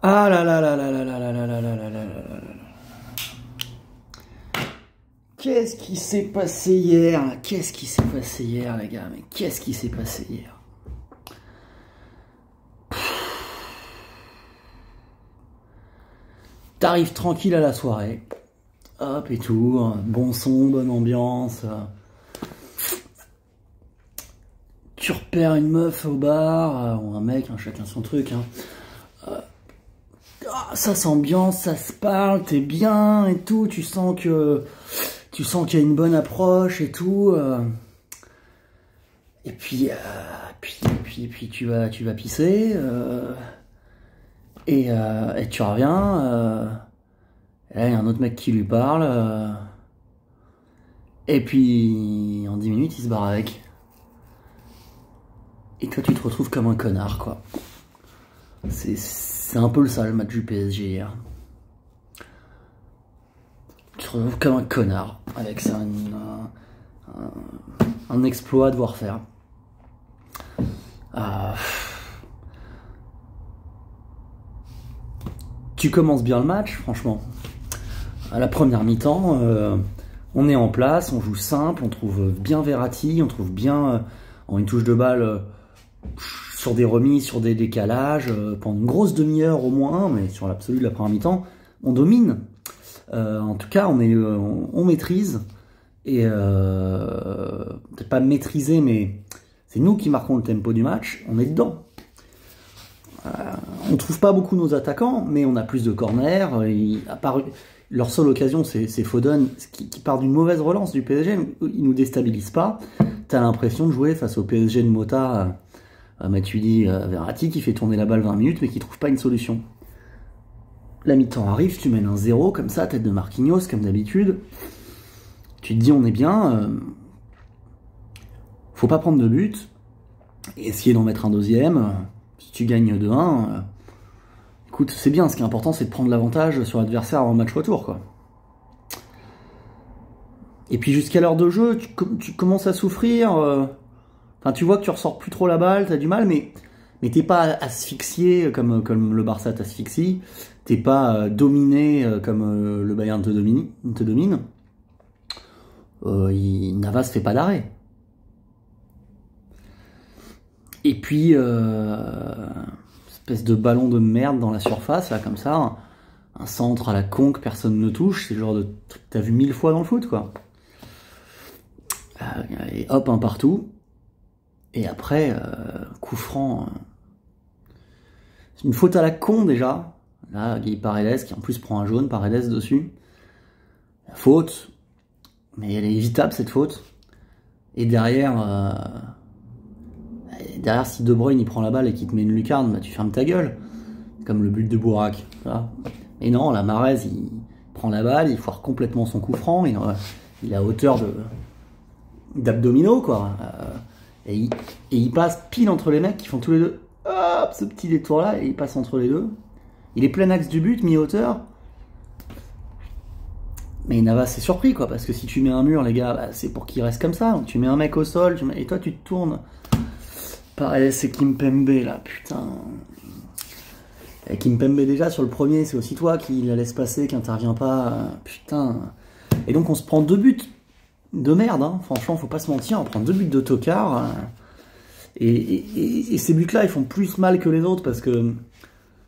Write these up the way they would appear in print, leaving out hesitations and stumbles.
Ah là là là là là là là là là là là là là là là. Qu'est-ce qui s'est passé hier? Qu'est-ce qui s'est passé hier, les gars? Mais qu'est-ce qui s'est passé hier? T'arrives tranquille à la soirée, hop et tout, bon son, bonne ambiance. Tu repères une meuf au bar, ou un mec, hein, chacun son truc. Ça s'ambiance, ça se parle, t'es bien et tout, tu sens qu'il y a une bonne approche et tout. Et puis tu vas pisser. Et tu reviens. Et là, il y a un autre mec qui lui parle. Et puis, en 10 minutes, il se barre avec. Et toi, tu te retrouves comme un connard, quoi. C'est un peu ça, le match du PSG hier. Tu te retrouves comme un connard, avec ça, un exploit à devoir faire. Tu commences bien le match, franchement. À la première mi-temps, on est en place, on joue simple, on trouve bien Verratti, on trouve bien en une touche de balle sur des remises, sur des décalages, pendant une grosse demi-heure au moins, mais sur l'absolu de la première mi-temps, on domine. En tout cas, on maîtrise. Et peut-être pas maîtriser, mais c'est nous qui marquons le tempo du match, on est dedans. On trouve pas beaucoup nos attaquants, mais on a plus de corners. Leur seule occasion, c'est Foden, qui part d'une mauvaise relance du PSG. Il nous déstabilise pas. T'as l'impression de jouer face au PSG de Mota, Matuidi, Verratti, qui fait tourner la balle 20 minutes, mais qui trouve pas une solution. La mi-temps arrive, tu mènes un 0 comme ça, tête de Marquinhos, comme d'habitude. Tu te dis, on est bien. Faut pas prendre de but. Et essayer d'en mettre un deuxième. Si tu gagnes 2-1, écoute, c'est bien. Ce qui est important, c'est de prendre l'avantage sur l'adversaire avant le match retour, quoi. Et puis jusqu'à l'heure de jeu, tu commences à souffrir. Enfin, tu vois que tu ressors plus trop la balle, t'as du mal, mais t'es pas asphyxié comme le Barça t'asphyxie. T'es pas dominé comme le Bayern te domine. Navas fait pas d'arrêt. Et puis, espèce de ballon de merde dans la surface, là, comme ça, un centre à la con que personne ne touche, c'est le genre de truc que t'as vu 1000 fois dans le foot, quoi. Et hop, un partout. Et après, coup franc. C'est une faute à la con, déjà. Là, Guy Paredes, qui en plus prend un jaune, Paredes dessus. La faute, mais elle est évitable, cette faute. Et derrière, si De Bruyne il prend la balle et qu'il te met une lucarne, bah, tu fermes ta gueule. Comme le but de Bourak. Mais non, la Mahrez, il prend la balle, il foire complètement son coup franc. Il est à hauteur d'abdominaux, quoi. Et il passe pile entre les mecs qui font tous les deux. Hop, ce petit détour-là, et il passe entre les deux. Il est plein axe du but, mi-hauteur. Mais Navas c'est surpris, quoi, parce que si tu mets un mur, les gars, bah, c'est pour qu'il reste comme ça. Donc, tu mets un mec au sol, et toi tu te tournes. Pareil, c'est Kimpembe, là, putain. Et Kimpembe, déjà, sur le premier, c'est aussi toi qui la laisse passer, qui intervient pas. Putain. Et donc, on se prend 2 buts de merde, hein. Franchement, faut pas se mentir, on prend 2 buts de tocard. Et ces buts-là, ils font plus mal que les autres, parce que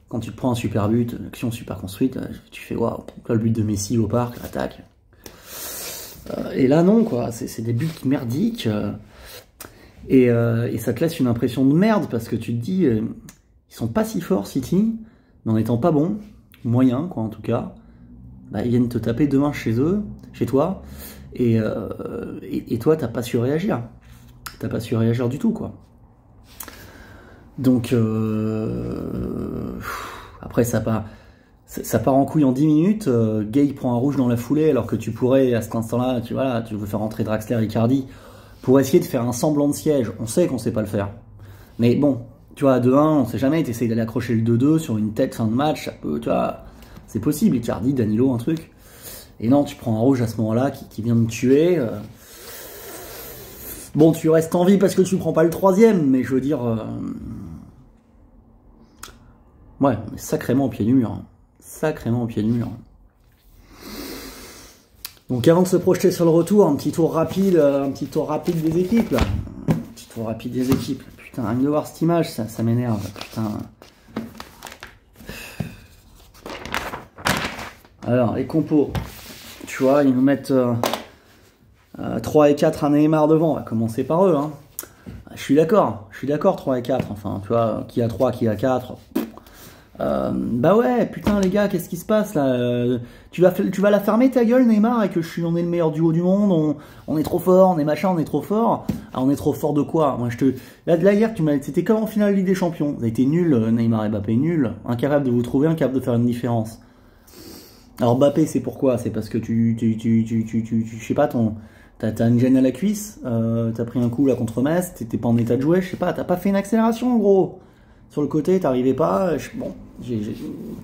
quand tu te prends un super but, une action super construite, tu fais waouh, là le but de Messi au parc, l'attaque. Et là non, quoi, c'est des buts merdiques. Et ça te laisse une impression de merde, parce que tu te dis, ils sont pas si forts, City, mais en étant pas bons, moyens, quoi, en tout cas, bah, ils viennent te taper demain chez toi, et toi, t'as pas su réagir. T'as pas su réagir du tout, quoi. Donc, après, ça part en couille en 10 minutes. Gay prend un rouge dans la foulée, alors que tu pourrais, à cet instant-là, tu veux faire rentrer Draxler Icardi pour essayer de faire un semblant de siège. On sait qu'on sait pas le faire. Mais bon, tu vois, à 2-1, on sait jamais, tu essayes d'aller accrocher le 2-2 sur une tête fin de match, ça peut, tu vois, c'est possible, Icardi, Danilo, un truc. Et non, tu prends un rouge à ce moment-là qui vient de tuer. Bon, tu restes en vie parce que tu prends pas le 3e, mais je veux dire... Ouais, on est sacrément au pied du mur. Hein. Sacrément au pied du mur. Donc avant de se projeter sur le retour, un petit tour rapide des équipes là. Un petit tour rapide des équipes. Putain, rien que de voir cette image, ça m'énerve. Putain. Alors, les compos. Tu vois, ils nous mettent 3 et 4 à Neymar devant. On va commencer par eux. Hein. Je suis d'accord, 3 et 4. Enfin, tu vois, qui a 3, qui a 4. Bah ouais, putain les gars, qu'est-ce qui se passe là tu vas la fermer ta gueule Neymar et que on est le meilleur duo du monde, on est trop fort, on est machin, on est trop fort. Ah, on est trop fort de quoi? Moi là hier c'était comme en finale Ligue des Champions. Vous avez été nuls, Neymar et Mbappé, nuls, incapable de vous trouver, incapable de faire une différence. Alors Mbappé c'est pourquoi? C'est parce que je sais pas, t'as une gêne à la cuisse, t'as pris un coup là contre Metz, t'étais pas en état de jouer, je sais pas, t'as pas fait une accélération gros. Sur le côté, t'arrivais pas, bon,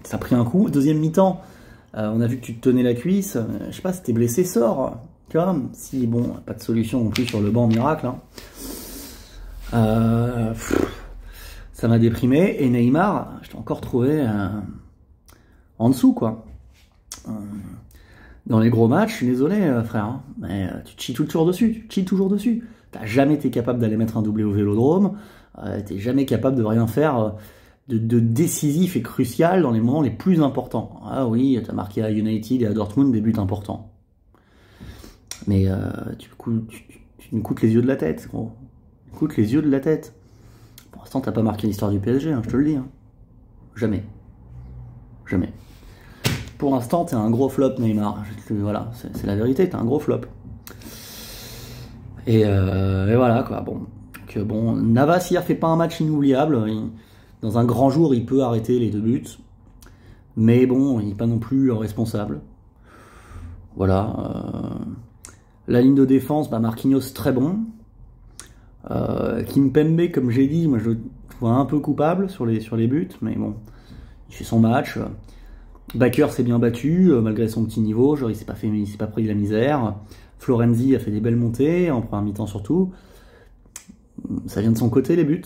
ça a pris un coup. Deuxième mi-temps, on a vu que tu te tenais la cuisse, je sais pas si t'es blessé, sors, tu vois, si, bon, pas de solution non plus sur le banc, miracle, hein. Ça m'a déprimé, et Neymar, je t'ai encore trouvé en dessous, quoi. Dans les gros matchs, je suis désolé, frère, hein, mais tu cheats toujours dessus, t'as jamais été capable d'aller mettre un doublé au Vélodrome, t'es jamais capable de rien faire de décisif et crucial dans les moments les plus importants. Ah oui, t'as marqué à United et à Dortmund des buts importants. Mais tu me coûtes les yeux de la tête, gros. Tu me coûtes les yeux de la tête. Pour l'instant, t'as pas marqué l'histoire du PSG, hein, je te le dis. Hein. Jamais. Jamais. Pour l'instant, t'es un gros flop, Neymar. Voilà, c'est la vérité, t'es un gros flop. Et voilà, quoi, bon... Bon, Navas hier fait pas un match inoubliable. Dans un grand jour, il peut arrêter les 2 buts. Mais bon, il n'est pas non plus responsable. Voilà. La ligne de défense, bah Marquinhos très bon. Kimpembe, comme j'ai dit, moi je le trouve un peu coupable sur les buts. Mais bon, il fait son match. Bakker s'est bien battu, malgré son petit niveau. Genre, il s'est pas pris de la misère. Florenzi a fait des belles montées, en première mi-temps surtout. Ça vient de son côté, les buts.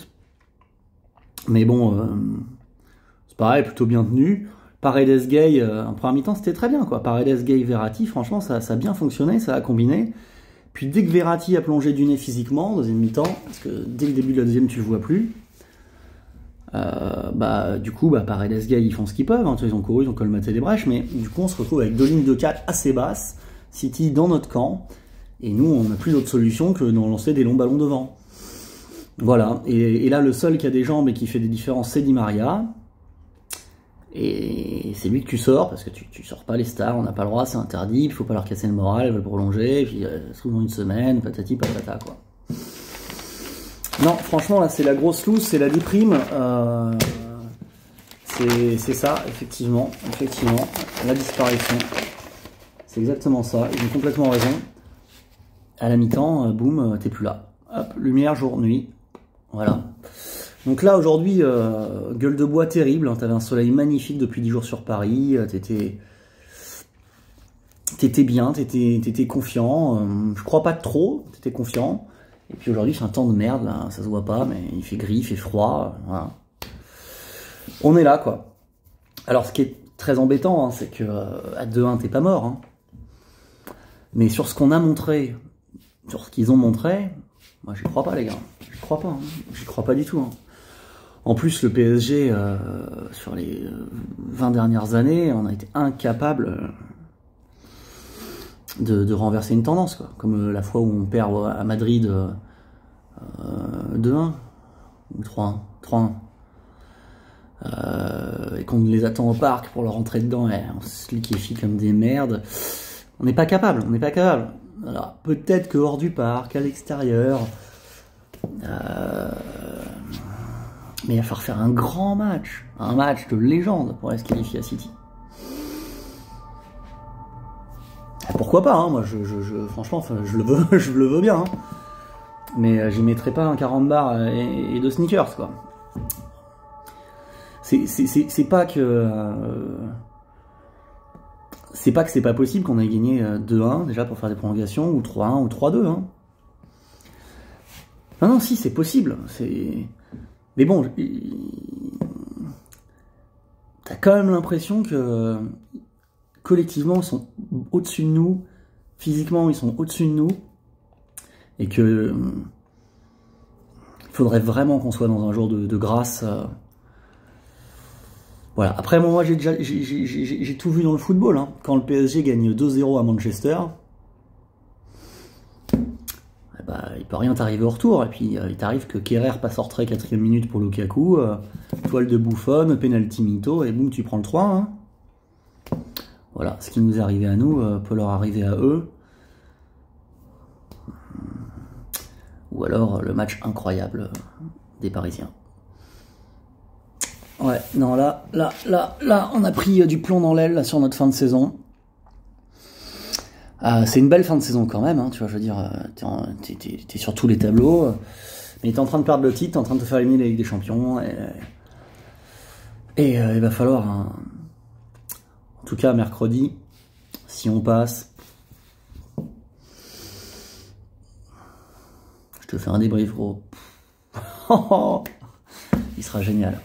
Mais bon, c'est pareil, plutôt bien tenu. Paredes Gay, en première mi-temps, c'était très bien, quoi. Paredes Gay, Verratti, franchement, ça a bien fonctionné, ça a combiné. Puis dès que Verratti a plongé du nez physiquement, deuxième mi-temps, parce que dès le début de la deuxième, tu le vois plus, du coup, Paredes Gay, ils font ce qu'ils peuvent. Hein. Ils ont couru, ils ont colmaté les brèches, mais du coup, on se retrouve avec 2 lignes de 4 assez basses. City dans notre camp. Et nous, on n'a plus d'autre solution que d'en lancer des longs ballons devant. Voilà, et là le seul qui a des jambes et qui fait des différences, c'est Di Maria. Et c'est lui que tu sors, parce que tu sors pas les stars, on n'a pas le droit, c'est interdit, il faut pas leur casser le moral, elles veulent prolonger, et puis souvent une semaine, patati patata, quoi. Non, franchement, là c'est la grosse loose, c'est la déprime. C'est ça, effectivement, la disparition. C'est exactement ça, ils ont complètement raison. À la mi-temps, boum, t'es plus là. Hop, lumière, jour, nuit. Voilà. Donc là, aujourd'hui, gueule de bois terrible. Hein, t'avais un soleil magnifique depuis 10 jours sur Paris. T'étais bien, t'étais confiant. Je crois pas trop, t'étais confiant. Et puis aujourd'hui, c'est un temps de merde, là, ça se voit pas, mais il fait gris, il fait froid. Voilà. On est là, quoi. Alors, ce qui est très embêtant, hein, c'est que à 2-1, t'es pas mort. Hein. Mais sur ce qu'on a montré, sur ce qu'ils ont montré... Moi, j'y crois pas, les gars. J'y crois pas. Hein. J'y crois pas du tout. Hein. En plus, le PSG, sur les 20 dernières années, on a été incapable de renverser une tendance, quoi. Comme la fois où on perd à Madrid 2-1 ou 3-1. Et qu'on les attend au parc pour leur rentrer dedans, et on se liquéfie comme des merdes. On n'est pas capable. Alors, peut-être que hors du parc, à l'extérieur, mais il va falloir faire un grand match, un match de légende pour aller se qualifier à City. Et pourquoi pas, hein, moi, franchement, je le veux bien, hein. Mais j'y mettrai pas un 40 bars et 2 sneakers, quoi. C'est pas que... c'est pas que c'est pas possible qu'on ait gagné 2-1 déjà pour faire des prolongations, ou 3-1 ou 3-2. Hein. Non, si, c'est possible. Mais bon, t'as quand même l'impression que collectivement, ils sont au-dessus de nous, physiquement, ils sont au-dessus de nous, et que il faudrait vraiment qu'on soit dans un jour de grâce. Voilà. Après, moi, j'ai tout vu dans le football. Hein. Quand le PSG gagne 2-0 à Manchester, eh ben, il peut rien t'arriver au retour. Et puis, il t'arrive que Kerrer passe en retrait 4e minute pour Lukaku, toile de Buffon, penalty mytho, et boum, tu prends le 3. Hein. Voilà, ce qui nous est arrivé à nous peut leur arriver à eux. Ou alors le match incroyable des Parisiens. Ouais, non, là, on a pris du plomb dans l'aile sur notre fin de saison. C'est une belle fin de saison quand même, hein, tu vois, je veux dire, t'es sur tous les tableaux, mais t'es en train de perdre le titre, t'es en train de te faire éliminer la Ligue des Champions, et il va falloir, hein, en tout cas mercredi, si on passe, je te fais un débrief, gros. Il sera génial.